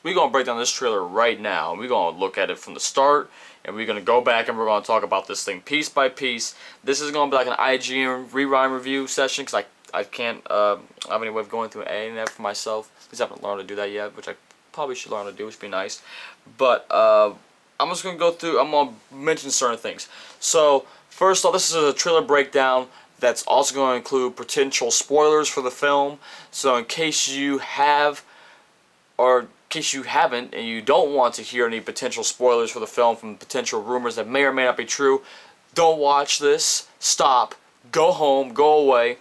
we're going to break down this trailer right now. We're going to look at it from the start, and we're going to go back and we're going to talk about this thing piece by piece. This is going to be like an IGN rewind review session, because I can't have any way of going through any of that for myself, because I haven't learned to do that yet, which I probably should learn to do, which would be nice. But I'm just going to go through, I'm going to mention certain things. So, first off, this is a trailer breakdown that's also going to include potential spoilers for the film. So in case you have, or in case you haven't, and you don't want to hear any potential spoilers for the film from potential rumors that may or may not be true, don't watch this. Stop. Go home. Go away.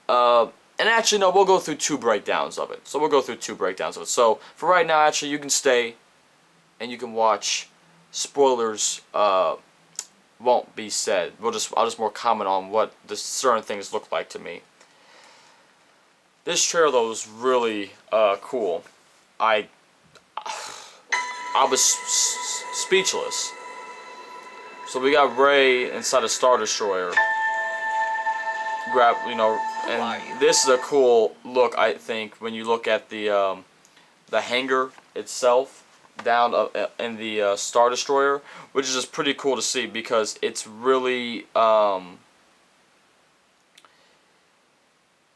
And actually, no, we'll go through two breakdowns of it. So we'll go through two breakdowns of it. So for right now, actually, you can stay and you can watch spoilers. Won't be said. I'll just more comment on what the certain things look like to me. This trailer though was really cool. I was speechless. So we got Rey inside a Star Destroyer. And this is a cool look, I think, when you look at the hangar itself down in the Star Destroyer, which is just pretty cool to see, because it's really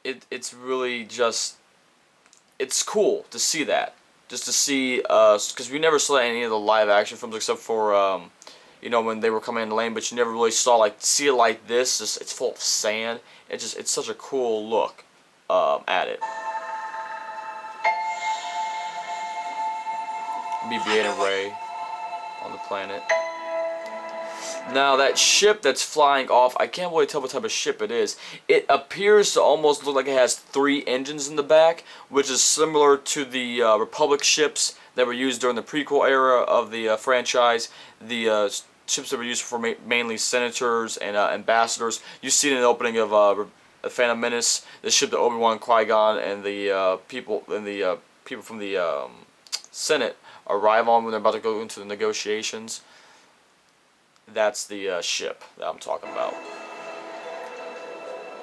it's really just, it's cool to see that, just to see, because we never saw any of the live action films except for when they were coming in the lane, but you never really saw see it like this. Just, it's full of sand. It's such a cool look at it. BB-8 and Rey on the planet. Now that ship that's flying off, I can't really tell what type of ship it is. It appears to almost look like it has 3 engines in the back, which is similar to the Republic ships that were used during the prequel era of the franchise. The ships that were used for mainly senators and ambassadors. You see it in the opening of Phantom Menace, the ship that Obi-Wan, Qui-Gon, and the people from the Senate arrive on when they're about to go into the negotiations. That's the ship that I'm talking about.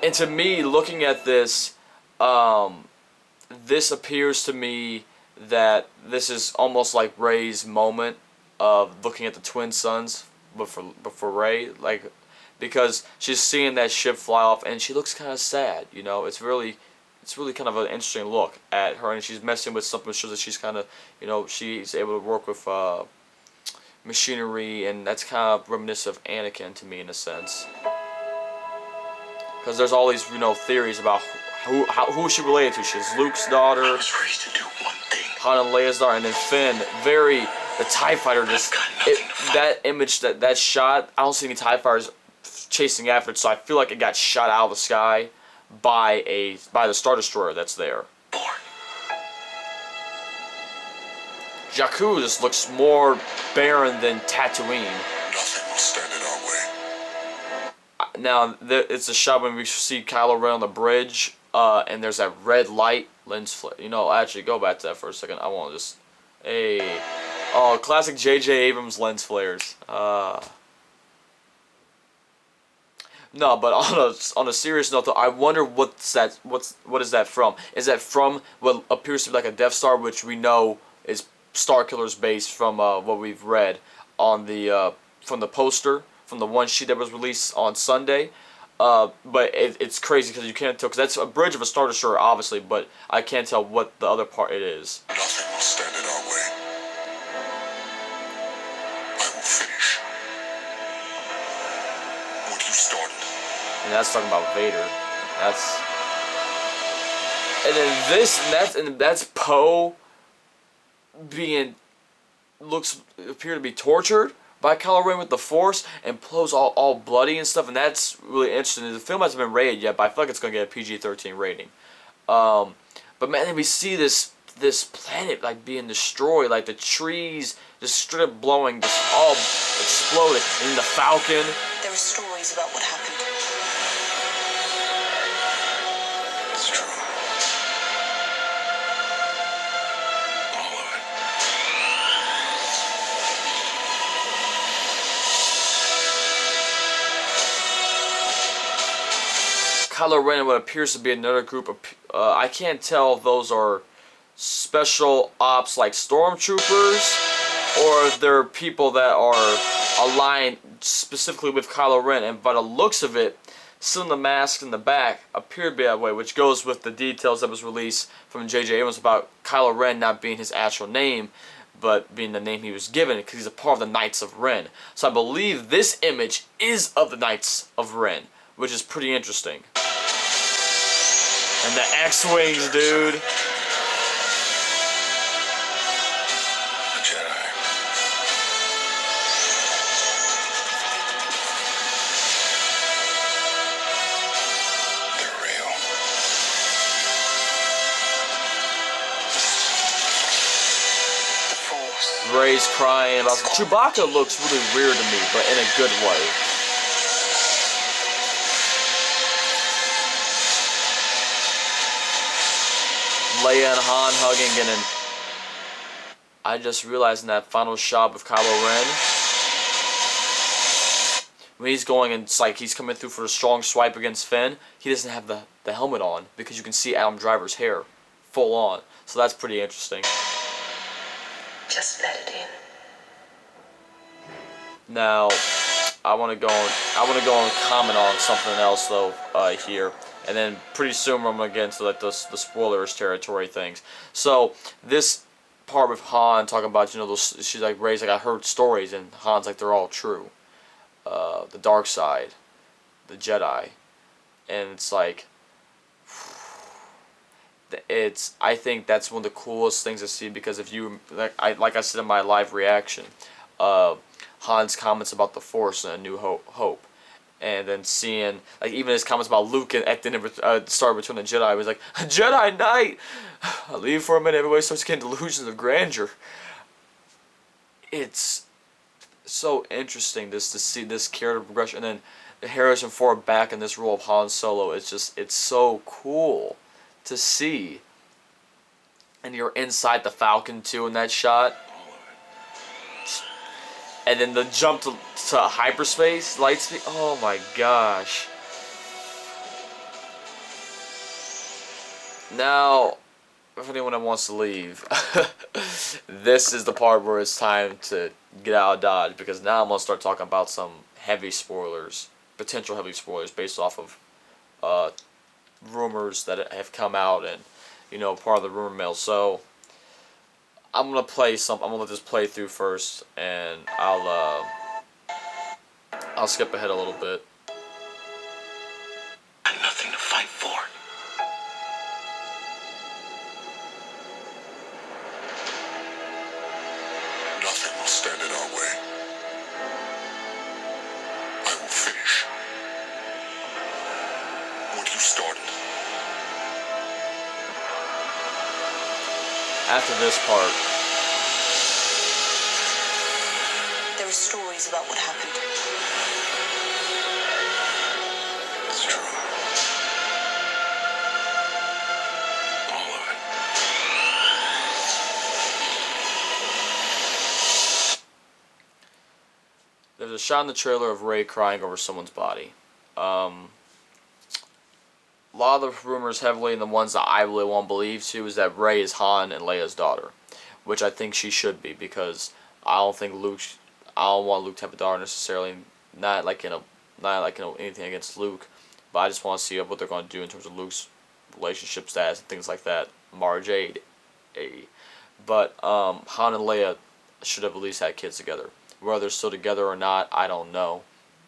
And to me, looking at this, this appears to me that this is almost like Rey's moment of looking at the twin suns, but for Rey, because she's seeing that ship fly off and she looks kind of sad. It's really kind of an interesting look at her, and she's messing with something that shows that she's kind of, she's able to work with machinery, and that's kind of reminiscent of Anakin to me in a sense. Because there's all these, theories about who she related to. She's Luke's daughter, I was raised to do one thing. Han and Leia's daughter, and then Finn, the TIE fighter, that image, that shot, I don't see any TIE fighters chasing after it, so I feel like it got shot out of the sky by the Star Destroyer that's there. Born. Jakku just looks more barren than Tatooine. Nothing will stand in our way. Now, it's a shot when we see Kylo Ren on the bridge, and there's that red light lens flare. Actually, go back to that for a second. I want to just, classic J.J. Abrams lens flares. No, but on a serious note, though, I wonder what is that from? Is that from what appears to be like a Death Star, which we know is Starkiller's base from what we've read on the from the poster, from the one sheet that was released on Sunday. But it's crazy because you can't tell, because that's a bridge of a Star Destroyer, obviously, but I can't tell what the other part it is. Nothing will stand in our way. I will finish what you started. And that's talking about Vader. That's Poe appear to be tortured by Kylo Ren with the Force, and Poe's all bloody and stuff, and that's really interesting. The film hasn't been rated yet, but I feel like it's gonna get a PG-13 rating. But man, then we see this planet being destroyed, the trees just straight up blowing, just all exploding, and then the Falcon. There are stories about what happened. It's true. All of it. Kylo Ren and what appears to be another group of, I can't tell if those are special ops like stormtroopers, or if they're people that are aligned specifically with Kylo Ren. And by the looks of it, some of the masks in the back appear to be that way, which goes with the details that was released from J.J. Abrams about Kylo Ren not being his actual name, but being the name he was given, because he's a part of the Knights of Ren. So I believe this image is of the Knights of Ren, which is pretty interesting. And the X-Wings, dude. The Jedi. They're real. The Force. Rey's crying about Chewbacca looks really weird to me, but in a good way. Leia and Han hugging, and then I just realized in that final shot with Kylo Ren, when he's going and it's like he's coming through for a strong swipe against Finn, he doesn't have the helmet on because you can see Adam Driver's hair full on. So that's pretty interesting. Just let it in. Now, I want to go and comment on something else though here, and then pretty soon I'm gonna get into like the spoilers territory things. So this part with Han talking about, you know, those, she's like, Rey's like, I heard stories, and Han's like, they're all true. The dark side, the Jedi, and it's like, I think that's one of the coolest things to see, because if you like I said in my live reaction, Han's comments about the Force and A New Hope, and then seeing like even his comments about Luke at the end of Star Return of the Jedi, was like, a Jedi Knight. I leave for a minute, everybody starts getting delusions of grandeur. It's so interesting to see this character progression, and then Harrison Ford back in this role of Han Solo. It's so cool to see. And you're inside the Falcon too in that shot. And then the jump to hyperspace, light speed. Oh my gosh. Now, if anyone wants to leave, this is the part where it's time to get out of Dodge, because now I'm going to start talking about some heavy spoilers, potential heavy spoilers based off of rumors that have come out and, you know, part of the rumor mill. So I'm gonna I'm gonna let this play through first, and I'll skip ahead a little bit. And nothing to fight for. Nothing will stand in our way. I will finish what you started. After this part, There are stories about what happened. It's true. All of it. there's a shot in the trailer of Rey crying over someone's body. A lot of the rumors heavily, and the ones that I really want to believe too, is that Rey is Han and Leia's daughter, which I think she should be, because I don't want Luke to have a daughter necessarily. Not like anything against Luke, but I just want to see what they're going to do in terms of Luke's relationship status and things like that. Mara Jade, but Han and Leia should have at least had kids together. Whether they're still together or not, I don't know.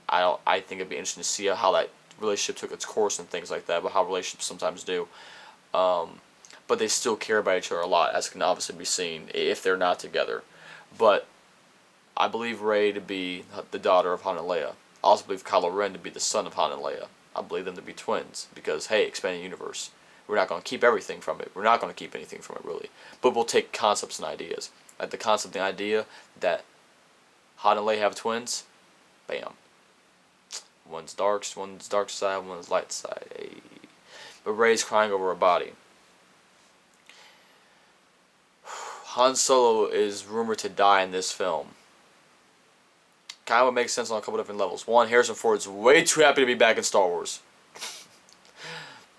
I think it'd be interesting to see how that relationship took its course and things like that, but how relationships sometimes do. But they still care about each other a lot, as can obviously be seen if they're not together. But I believe Rey to be the daughter of Han and Leia. I also believe Kylo Ren to be the son of Han and Leia. I believe them to be twins, because hey, expanding universe. We're not going to keep everything from it. We're not going to keep anything from it, really. But we'll take concepts and ideas. Like the concept and idea that Han and Leia have twins, bam. One's dark side, one's light side. Hey. But Rey's crying over her body. Han Solo is rumored to die in this film. Kind of would make sense on a couple different levels. One, Harrison Ford's way too happy to be back in Star Wars.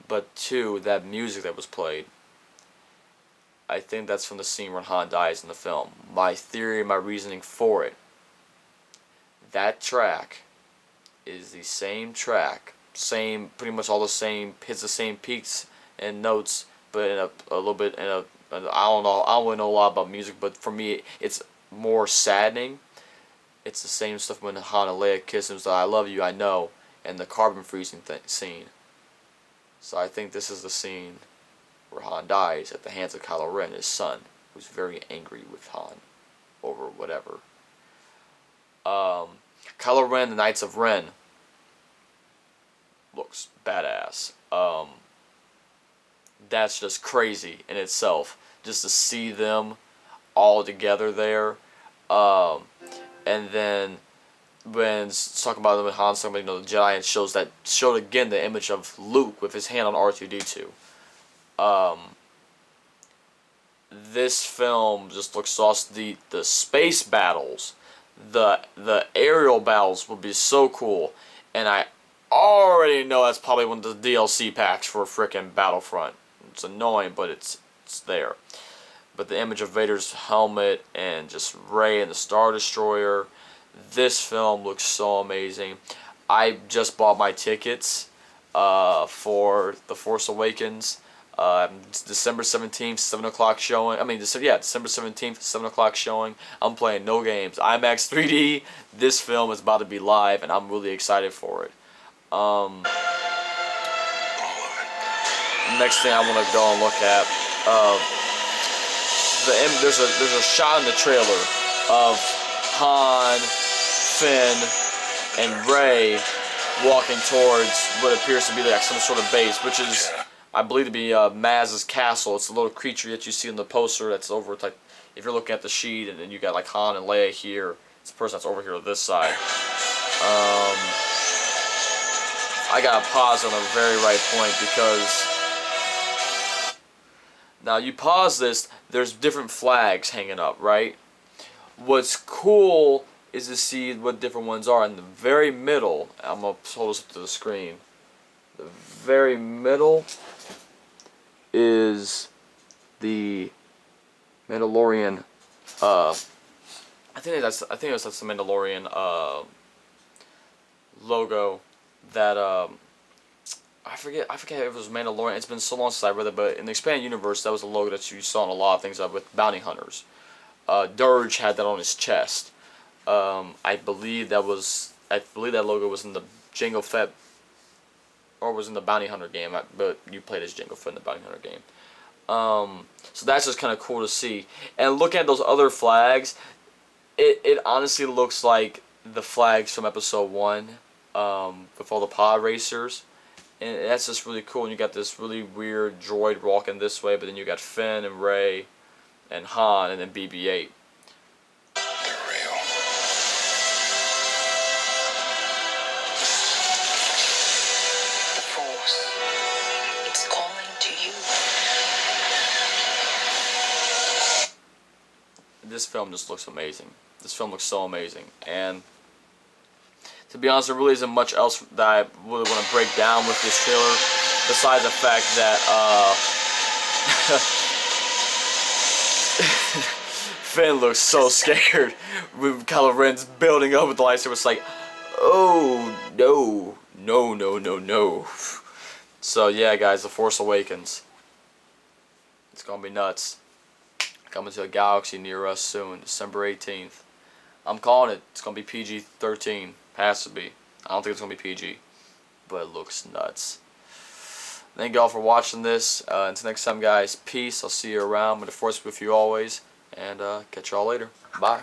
But two, that music that was played. I think that's from the scene when Han dies in the film. My theory, my reasoning for it. That track is the same track, pretty much all the same, hits the same peaks and notes, but in a little bit I don't know, I don't really know a lot about music, but for me, it's more saddening. It's the same stuff when Han and Leia kiss him, so I love you, I know, and the carbon freezing scene. So I think this is the scene where Han dies at the hands of Kylo Ren, his son, who's very angry with Han over whatever. Kylo Ren, the Knights of Ren, looks badass. That's just crazy in itself, just to see them all together there. And then when it's talking about them with Han, talking about, the Jedi, and showed again the image of Luke with his hand on R2-D2. This film just looks awesome. The space battles, the aerial battles will be so cool, and I already know that's probably one of the DLC packs for frickin' Battlefront. It's annoying, but it's there. But the image of Vader's helmet and just Rey and the Star Destroyer, this film looks so amazing. I just bought my tickets for The Force Awakens. December 17th, 7 o'clock showing. December 17th, 7 o'clock showing. I'm playing no games. IMAX 3D. This film is about to be live, and I'm really excited for it. Next thing I want to go and look at, there's a shot in the trailer of Han, Finn, and Rey walking towards what appears to be like some sort of base, which is, I believe, to be Maz's castle. It's a little creature that you see in the poster that's over. It's like, if you're looking at the sheet, and then you got like Han and Leia here, it's the person that's over here on this side. I gotta pause on a very right point, because now you pause this, there's different flags hanging up, right? What's cool is to see what different ones are. In the very middle, I'm gonna hold this up to the screen. The very middle is the Mandalorian. I think that's the Mandalorian logo that I forget if it was Mandalorian. It's been so long since I read it, but in the expanded universe, that was a logo that you saw in a lot of things with bounty hunters. Dirge had that on his chest. I believe that logo was in the Jango Fett, or was in the Bounty Hunter game, but you played as Jango Fett in the Bounty Hunter game. So that's just kind of cool to see. And looking at those other flags, it honestly looks like the flags from Episode 1, with all the pod racers. And that's just really cool. And you got this really weird droid walking this way, but then you got Finn and Rey and Han, and then BB-8. This film just looks amazing. This film looks so amazing. And to be honest, there really isn't much else that I really want to break down with this trailer, besides the fact that Finn looks so scared when Kylo Ren's building up with the lightsaber. It's like, oh no, no, no, no, no. So yeah, guys, The Force Awakens. It's gonna be nuts. Coming to a galaxy near us soon, December 18th. I'm calling it. It's going to be PG-13. Has to be. I don't think it's going to be PG. But it looks nuts. Thank you all for watching this. Until next time, guys. Peace. I'll see you around. May the Force be with you always. And catch you all later. Bye.